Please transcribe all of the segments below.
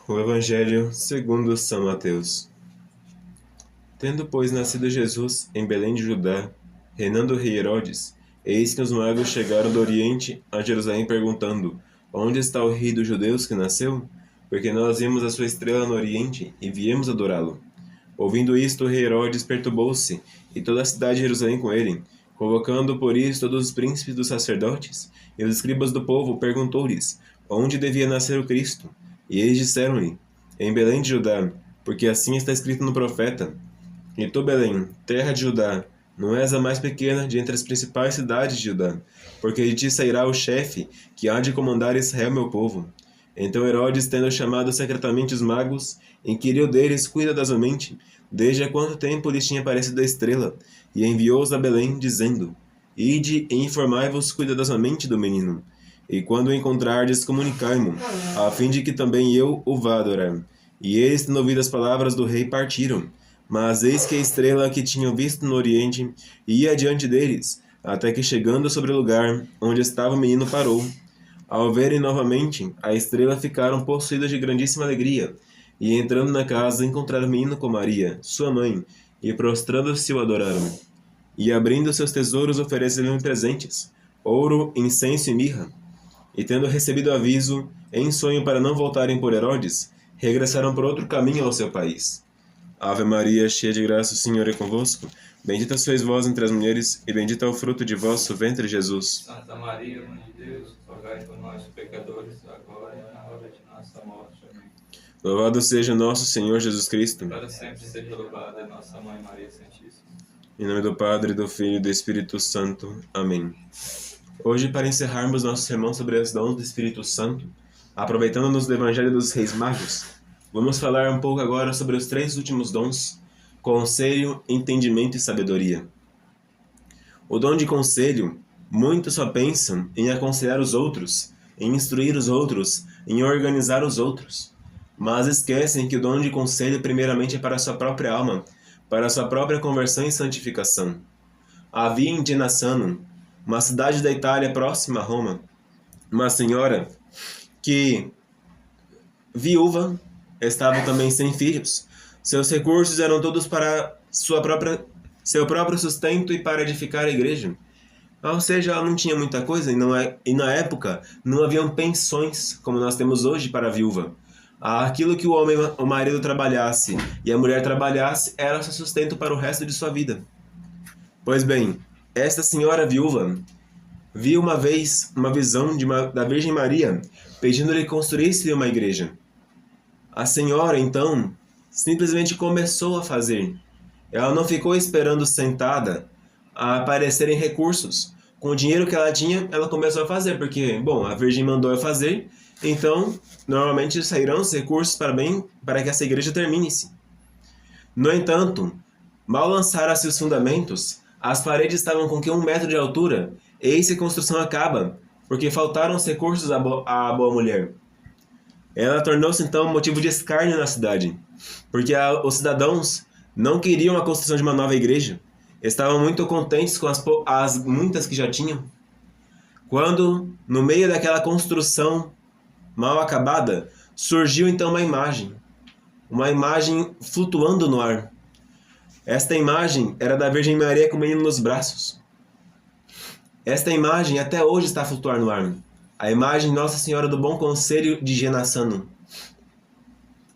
O Evangelho segundo São Mateus. Tendo, pois, nascido Jesus em Belém de Judá, reinando o rei Herodes, eis que os magos chegaram do Oriente a Jerusalém perguntando: Onde está o rei dos judeus que nasceu? Porque nós vimos a sua estrela no Oriente e viemos adorá-lo. Ouvindo isto, o rei Herodes perturbou-se, e toda a cidade de Jerusalém com ele. Convocando por isso todos os príncipes dos sacerdotes e os escribas do povo, perguntou-lhes onde devia nascer o Cristo. E eles disseram-lhe: Em Belém de Judá, porque assim está escrito no profeta: E tu, Belém, terra de Judá, não és a mais pequena de entre as principais cidades de Judá, porque de ti sairá o chefe que há de comandar Israel, meu povo. Então Herodes, tendo chamado secretamente os magos, inquiriu deles cuidadosamente desde há quanto tempo lhes tinha aparecido a estrela, e enviou-os a Belém, dizendo: Ide e informai-vos cuidadosamente do menino. E quando o encontrardes, comunicai-mo, a fim de que também eu o vá adorar. E eles, tendo ouvido as palavras do rei, partiram. Mas eis que a estrela que tinham visto no oriente ia adiante deles, até que chegando sobre o lugar onde estava o menino parou. Ao verem novamente a estrela, ficaram possuídos de grandíssima alegria, e entrando na casa encontraram o menino com Maria, sua mãe, e prostrando-se o adoraram. E abrindo seus tesouros ofereceram-lhe presentes, ouro, incenso e mirra. E tendo recebido aviso, em sonho para não voltarem por Herodes, regressaram por outro caminho ao seu país. Ave Maria, cheia de graça, o Senhor é convosco. Bendita sois vós entre as mulheres, e bendito é o fruto de vosso ventre, Jesus. Santa Maria, Mãe de Deus, rogai por nós, pecadores, agora e na hora de nossa morte. Amém. Louvado seja nosso Senhor Jesus Cristo. Para sempre seja louvada nossa Mãe Maria Santíssima. Em nome do Padre, do Filho e do Espírito Santo. Amém. Hoje, para encerrarmos nosso sermão sobre os dons do Espírito Santo, aproveitando-nos do Evangelho dos Reis Magos, vamos falar um pouco agora sobre os 3 últimos dons: conselho, entendimento e sabedoria. O dom de conselho, muitos só pensam em aconselhar os outros, em instruir os outros, em organizar os outros. Mas esquecem que o dom de conselho primeiramente é para a sua própria alma, para a sua própria conversão e santificação. Havia em Genassano, uma cidade da Itália próxima a Roma, uma senhora que, viúva, estava também sem filhos. Seus recursos eram todos para seu próprio sustento e para edificar a igreja. Ou seja, ela não tinha muita coisa, e na época não haviam pensões como nós temos hoje para a viúva. Aquilo que o marido trabalhasse e a mulher trabalhasse era seu sustento para o resto de sua vida. Pois bem, esta senhora viúva viu uma vez uma visão da Virgem Maria pedindo-lhe que construísse uma igreja. A senhora, então, simplesmente começou a fazer. Ela não ficou esperando sentada a aparecerem recursos. Com o dinheiro que ela tinha, ela começou a fazer, porque, bom, a Virgem mandou eu fazer, então, normalmente sairão os recursos para que essa igreja termine-se. No entanto, mal lançaram-se os fundamentos, as paredes estavam com 1 metro de altura, eis que a construção acaba, porque faltaram os recursos à boa mulher. Ela tornou-se então motivo de escárnio na cidade, porque os cidadãos não queriam a construção de uma nova igreja, estavam muito contentes com as muitas que já tinham. Quando, no meio daquela construção mal acabada, surgiu então uma imagem flutuando no ar. Esta imagem era da Virgem Maria com o menino nos braços. Esta imagem até hoje está a flutuar no ar. A imagem de Nossa Senhora do Bom Conselho de Genassano.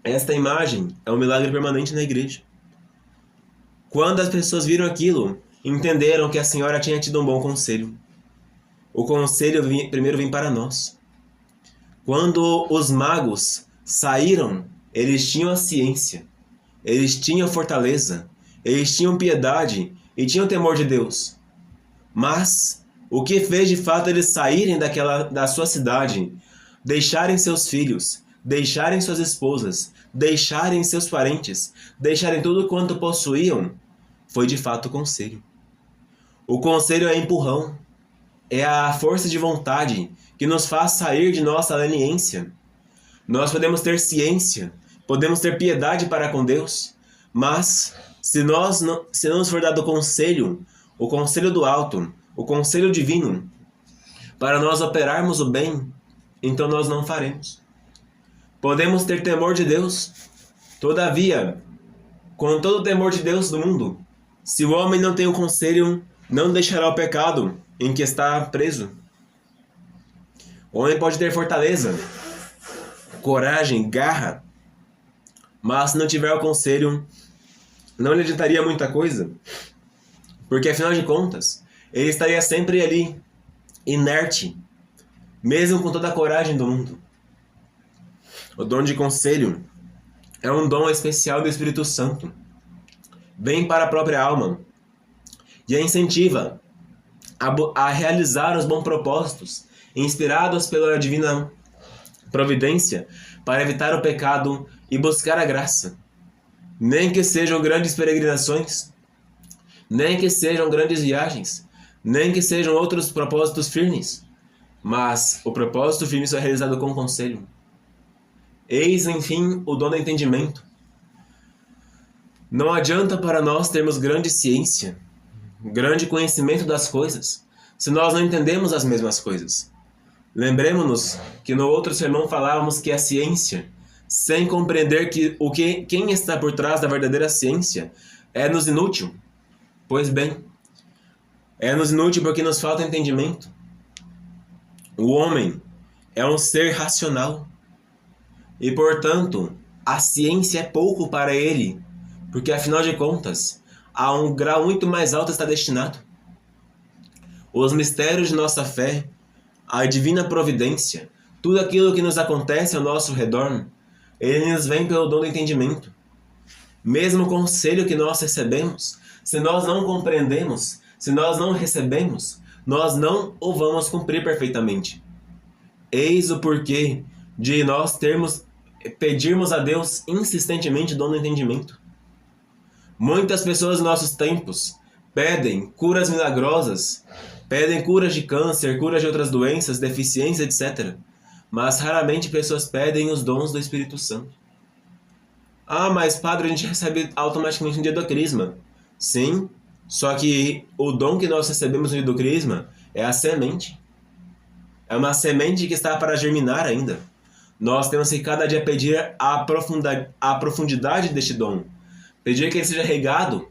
Esta imagem é um milagre permanente na igreja. Quando as pessoas viram aquilo, entenderam que a Senhora tinha tido um bom conselho. O conselho primeiro vem para nós. Quando os magos saíram, eles tinham a ciência, eles tinham fortaleza, eles tinham piedade e tinham temor de Deus. Mas o que fez de fato eles saírem da sua cidade, deixarem seus filhos, deixarem suas esposas, deixarem seus parentes, deixarem tudo quanto possuíam, foi de fato o conselho. O conselho é empurrão, é a força de vontade que nos faz sair de nossa leniência. Nós podemos ter ciência, podemos ter piedade para com Deus, mas se não nos for dado o conselho do alto, o conselho divino, para nós operarmos o bem, então nós não faremos. Podemos ter temor de Deus. Todavia, com todo o temor de Deus do mundo, se o homem não tem o conselho, não deixará o pecado em que está preso. O homem pode ter fortaleza, coragem, garra, mas se não tiver o conselho, não lhe adiantaria muita coisa, porque afinal de contas, ele estaria sempre ali, inerte, mesmo com toda a coragem do mundo. O dom de conselho é um dom especial do Espírito Santo. Vem para a própria alma e a incentiva a realizar os bons propósitos, inspirados pela divina providência, para evitar o pecado e buscar a graça. Nem que sejam grandes peregrinações, nem que sejam grandes viagens, nem que sejam outros propósitos firmes, mas o propósito firme só é realizado com conselho. Eis, enfim, o dom do entendimento. Não adianta para nós termos grande ciência, grande conhecimento das coisas, se nós não entendemos as mesmas coisas. Lembremos-nos que no outro sermão falávamos que a ciência, sem compreender quem está por trás da verdadeira ciência, é-nos inútil. Pois bem, é-nos inútil porque nos falta entendimento. O homem é um ser racional e, portanto, a ciência é pouco para ele, porque, afinal de contas, a um grau muito mais alto está destinado. Os mistérios de nossa fé, a divina providência, tudo aquilo que nos acontece ao nosso redor, ele nos vem pelo dom do entendimento. Mesmo o conselho que nós recebemos, se nós não compreendemos, se nós não recebemos, nós não o vamos cumprir perfeitamente. Eis o porquê de nós pedirmos a Deus insistentemente o dom do entendimento. Muitas pessoas em nossos tempos pedem curas milagrosas, pedem curas de câncer, curas de outras doenças, deficiências, etc. Mas raramente pessoas pedem os dons do Espírito Santo. Ah, mas padre, a gente recebe automaticamente no dia do crisma. Sim, só que o dom que nós recebemos no dia do crisma é a semente. É uma semente que está para germinar ainda. Nós temos que cada dia pedir a profundidade deste dom. Pedir que ele seja regado.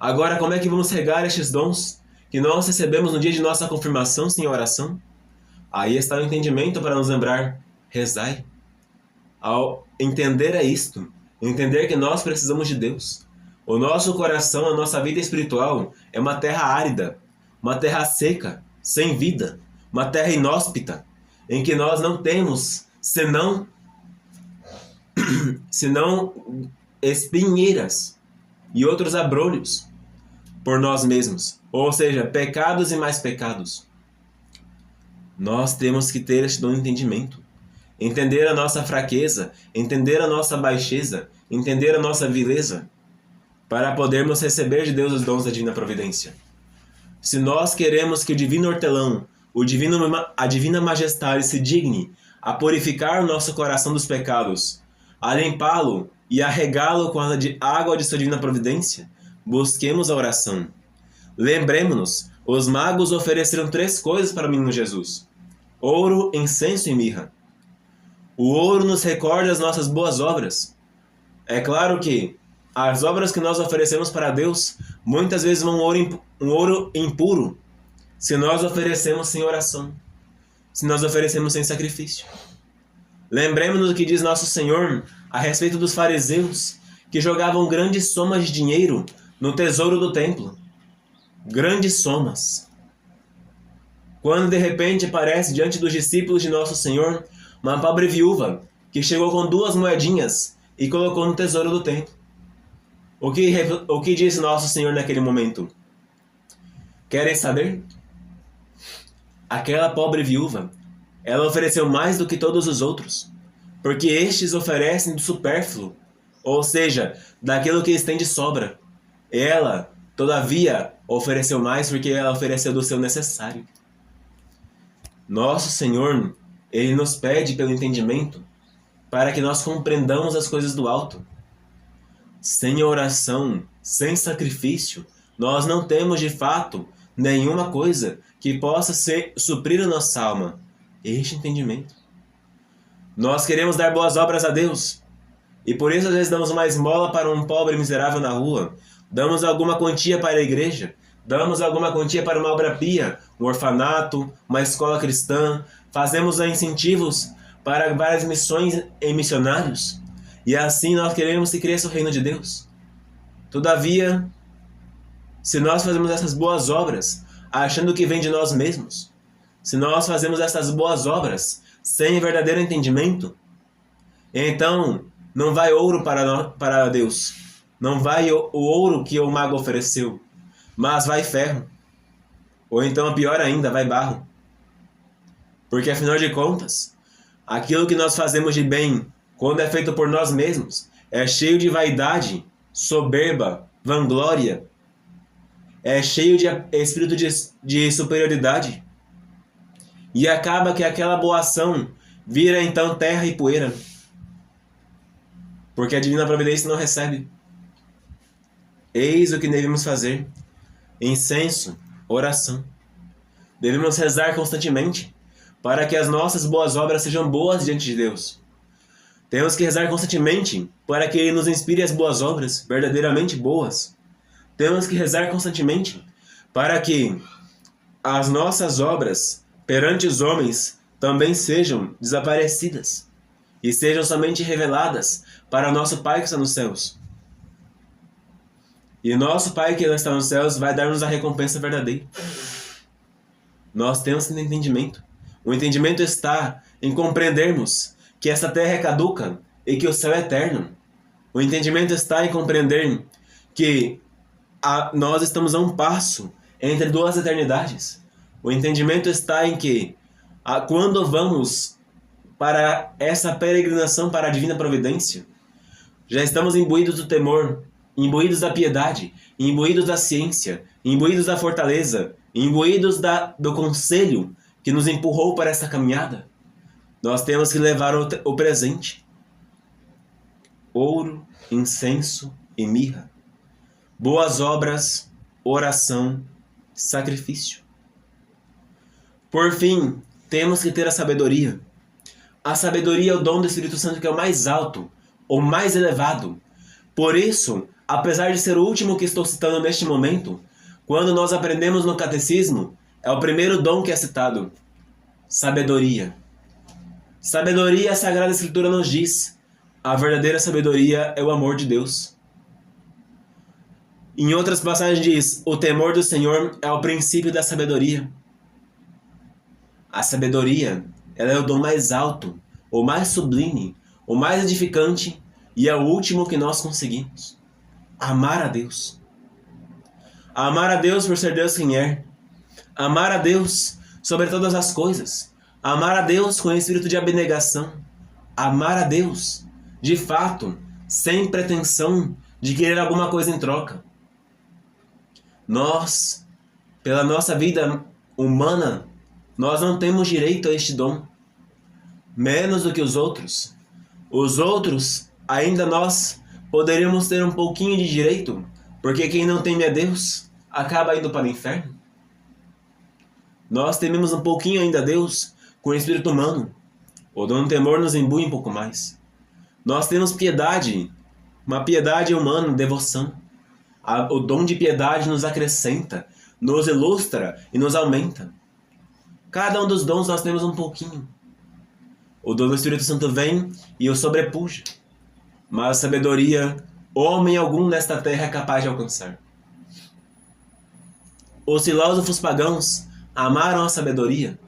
Agora, como é que vamos regar estes dons que nós recebemos no dia de nossa confirmação sem oração? Aí está o entendimento para nos lembrar, rezai. Ao entender isto, entender que nós precisamos de Deus. O nosso coração, a nossa vida espiritual é uma terra árida, uma terra seca, sem vida, uma terra inóspita, em que nós não temos senão espinheiras e outros abrolhos por nós mesmos, ou seja, pecados e mais pecados. Nós temos que ter este dom de entendimento, entender a nossa fraqueza, entender a nossa baixeza, entender a nossa vileza, para podermos receber de Deus os dons da divina providência. Se nós queremos que o divino hortelão, a divina majestade se digne a purificar o nosso coração dos pecados, a limpá-lo e a regá-lo com a água de sua divina providência, busquemos a oração. Lembremos-nos, os magos ofereceram 3 coisas para o menino Jesus: ouro, incenso e mirra. O ouro nos recorda as nossas boas obras. É claro que as obras que nós oferecemos para Deus muitas vezes vão um ouro impuro, se nós oferecemos sem oração, se nós oferecemos sem sacrifício. Lembremos-nos do que diz nosso Senhor a respeito dos fariseus, que jogavam grandes somas de dinheiro no tesouro do templo. Grandes somas. Quando de repente aparece diante dos discípulos de nosso Senhor uma pobre viúva que chegou com 2 moedinhas e colocou no tesouro do templo. O que disse nosso Senhor naquele momento? Querem saber? Aquela pobre viúva, ela ofereceu mais do que todos os outros, porque estes oferecem do supérfluo, ou seja, daquilo que eles têm de sobra. Ela, todavia, ofereceu mais porque ela ofereceu do seu necessário. Nosso Senhor, Ele nos pede pelo entendimento para que nós compreendamos as coisas do alto. Sem oração, sem sacrifício, nós não temos de fato nenhuma coisa que possa suprir a nossa alma. Este entendimento. Nós queremos dar boas obras a Deus. E por isso às vezes damos uma esmola para um pobre miserável na rua. Damos alguma quantia para a igreja. Damos alguma quantia para uma obra pia, um orfanato, uma escola cristã. Fazemos incentivos para várias missões e missionários. E assim nós queremos que cresça o reino de Deus. Todavia, se nós fazemos essas boas obras, achando que vem de nós mesmos, se nós fazemos essas boas obras sem verdadeiro entendimento, então não vai ouro para Deus. Não vai o ouro que o mago ofereceu, mas vai ferro. Ou então, pior ainda, vai barro. Porque afinal de contas, aquilo que nós fazemos de bem, quando é feito por nós mesmos, é cheio de vaidade, soberba, vanglória, é cheio de espírito de superioridade. E acaba que aquela boa ação vira então terra e poeira. Porque a divina providência não recebe. Eis o que devemos fazer: incenso, oração. Devemos rezar constantemente para que as nossas boas obras sejam boas diante de Deus. Temos que rezar constantemente para que Ele nos inspire as boas obras verdadeiramente boas. Temos que rezar constantemente para que as nossas obras perante os homens também sejam desaparecidas e sejam somente reveladas para nosso Pai que está nos céus. E nosso Pai que está nos céus vai dar-nos a recompensa verdadeira. Nós temos esse entendimento. O entendimento está em compreendermos que esta terra é caduca e que o céu é eterno. O entendimento está em compreender que nós estamos a um passo entre duas eternidades. O entendimento está em que quando vamos para essa peregrinação para a divina providência, já estamos imbuídos do temor, imbuídos da piedade, imbuídos da ciência, imbuídos da fortaleza, imbuídos do conselho que nos empurrou para essa caminhada. Nós temos que levar o presente: ouro, incenso e mirra, boas obras, oração, sacrifício. Por fim, temos que ter a sabedoria. A sabedoria é o dom do Espírito Santo que é o mais alto, o mais elevado. Por isso, apesar de ser o último que estou citando neste momento, quando nós aprendemos no catecismo, é o primeiro dom que é citado: sabedoria. Sabedoria, a Sagrada Escritura nos diz: a verdadeira sabedoria é o amor de Deus. Em outras passagens diz: o temor do Senhor é o princípio da sabedoria. A sabedoria, ela é o dom mais alto, o mais sublime, o mais edificante e é o último que nós conseguimos. Amar a Deus. Amar a Deus por ser Deus quem é. Amar a Deus sobre todas as coisas. Amar a Deus com espírito de abnegação. Amar a Deus, de fato, sem pretensão de querer alguma coisa em troca. Nós, pela nossa vida humana, nós não temos direito a este dom, menos do que os outros. Os outros, ainda nós, poderíamos ter um pouquinho de direito, porque quem não teme a Deus acaba indo para o inferno. Nós tememos um pouquinho ainda a Deus com o espírito humano. O dom do temor nos imbui um pouco mais. Nós temos piedade, uma piedade humana, devoção. O dom de piedade nos acrescenta, nos ilustra e nos aumenta. Cada um dos dons nós temos um pouquinho. O dom do Espírito Santo vem e o sobrepuja. Mas a sabedoria, homem algum nesta terra é capaz de alcançar. Os filósofos pagãos amaram a sabedoria,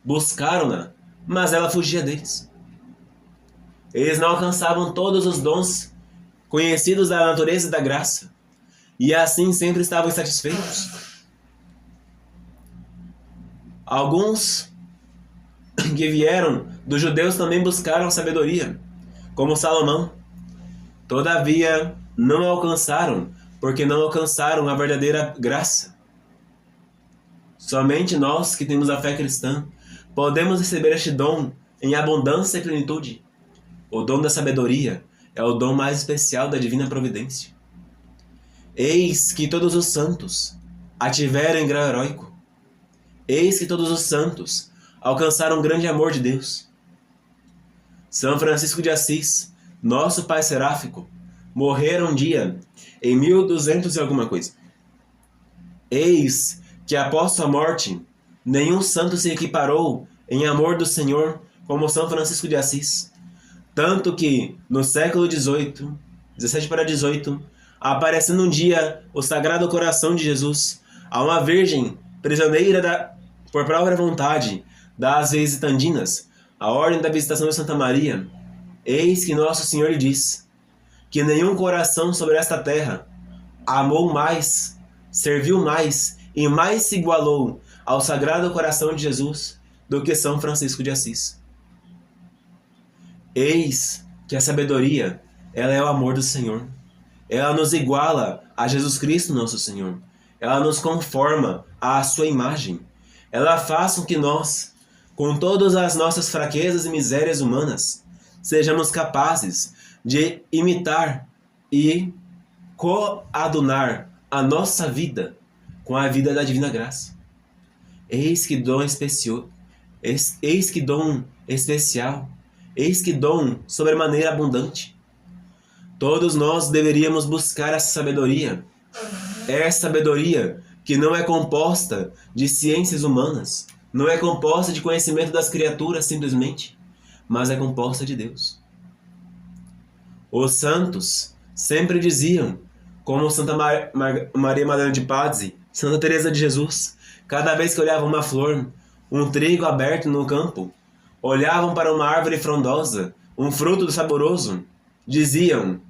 buscaram-na, mas ela fugia deles. Eles não alcançavam todos os dons conhecidos da natureza e da graça, e assim sempre estavam insatisfeitos. Alguns que vieram dos judeus também buscaram sabedoria, como Salomão. Todavia, não alcançaram, porque não alcançaram a verdadeira graça. Somente nós que temos a fé cristã podemos receber este dom em abundância e plenitude. O dom da sabedoria é o dom mais especial da divina providência. Eis que todos os santos a tiveram em grau heróico. Eis que todos os santos alcançaram um grande amor de Deus. São Francisco de Assis, nosso pai seráfico, morreram um dia em 1200 e alguma coisa. Eis que após sua morte, nenhum santo se equiparou em amor do Senhor como São Francisco de Assis. Tanto que, no século XVIII, 17 para 18, aparecendo um dia o Sagrado Coração de Jesus a uma virgem prisioneira por própria vontade das visitandinas, a ordem da visitação de Santa Maria, eis que Nosso Senhor lhe diz que nenhum coração sobre esta terra amou mais, serviu mais e mais se igualou ao Sagrado Coração de Jesus do que São Francisco de Assis. Eis que a sabedoria, ela é o amor do Senhor. Ela nos iguala a Jesus Cristo, nosso Senhor. Ela nos conforma à sua imagem. Ela faz com que nós, com todas as nossas fraquezas e misérias humanas, sejamos capazes de imitar e coadunar a nossa vida com a vida da Divina Graça. Eis que dom especial, eis que dom especial, eis que dom sobremaneira abundante. Todos nós deveríamos buscar essa sabedoria. Essa sabedoria que não é composta de ciências humanas, não é composta de conhecimento das criaturas simplesmente, mas é composta de Deus. Os santos sempre diziam, como Santa Maria Madalena de Pazzi, Santa Teresa de Jesus, cada vez que olhavam uma flor, um trigo aberto no campo, olhavam para uma árvore frondosa, um fruto saboroso, diziam: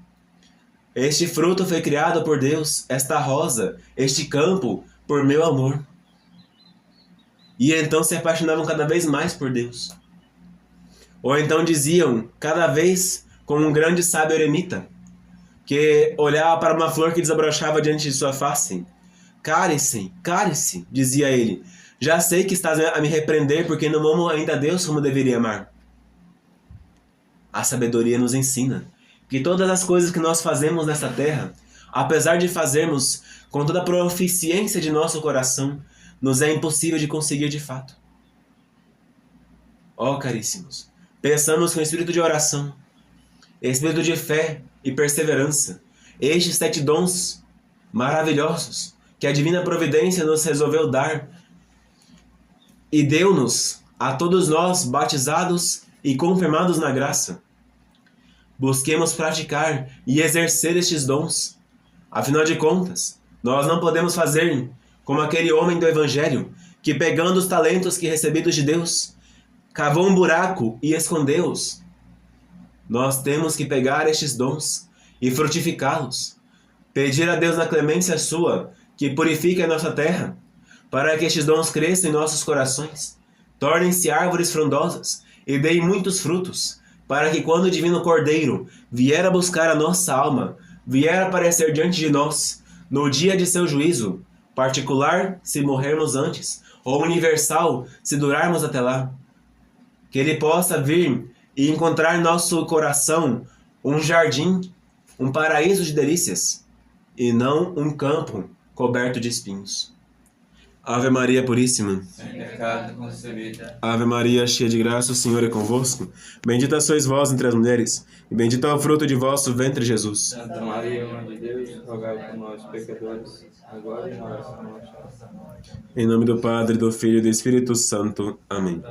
este fruto foi criado por Deus, esta rosa, este campo, por meu amor. E então se apaixonavam cada vez mais por Deus. Ou então diziam, cada vez como um grande sábio eremita, que olhava para uma flor que desabrochava diante de sua face. Cale-se, cale-se, dizia ele, já sei que estás a me repreender porque não amo ainda a Deus como deveria amar. A sabedoria nos ensina que todas as coisas que nós fazemos nesta terra, apesar de fazermos com toda a proficiência de nosso coração, nos é impossível de conseguir de fato. Ó caríssimos, pensamos com espírito de oração, espírito de fé e perseverança, estes 7 dons maravilhosos que a Divina Providência nos resolveu dar e deu-nos a todos nós batizados e confirmados na graça. Busquemos praticar e exercer estes dons. Afinal de contas, nós não podemos fazer como aquele homem do Evangelho que, pegando os talentos que recebidos de Deus, cavou um buraco e escondeu-os. Nós temos que pegar estes dons e frutificá-los. Pedir a Deus na clemência sua que purifique a nossa terra, para que estes dons cresçam em nossos corações, tornem-se árvores frondosas e deem muitos frutos, para que quando o Divino Cordeiro vier a buscar a nossa alma, vier a aparecer diante de nós, no dia de seu juízo, particular se morrermos antes, ou universal se durarmos até lá, que ele possa vir e encontrar em nosso coração um jardim, um paraíso de delícias, e não um campo coberto de espinhos. Ave Maria Puríssima, sem pecado concebida. Ave Maria, cheia de graça, o Senhor é convosco. Bendita sois vós entre as mulheres, e bendito é o fruto de vosso ventre, Jesus. Santa Maria, Mãe de Deus, rogai por nós, pecadores, agora e na hora da nossa morte. Em nome do Padre, do Filho e do Espírito Santo. Amém.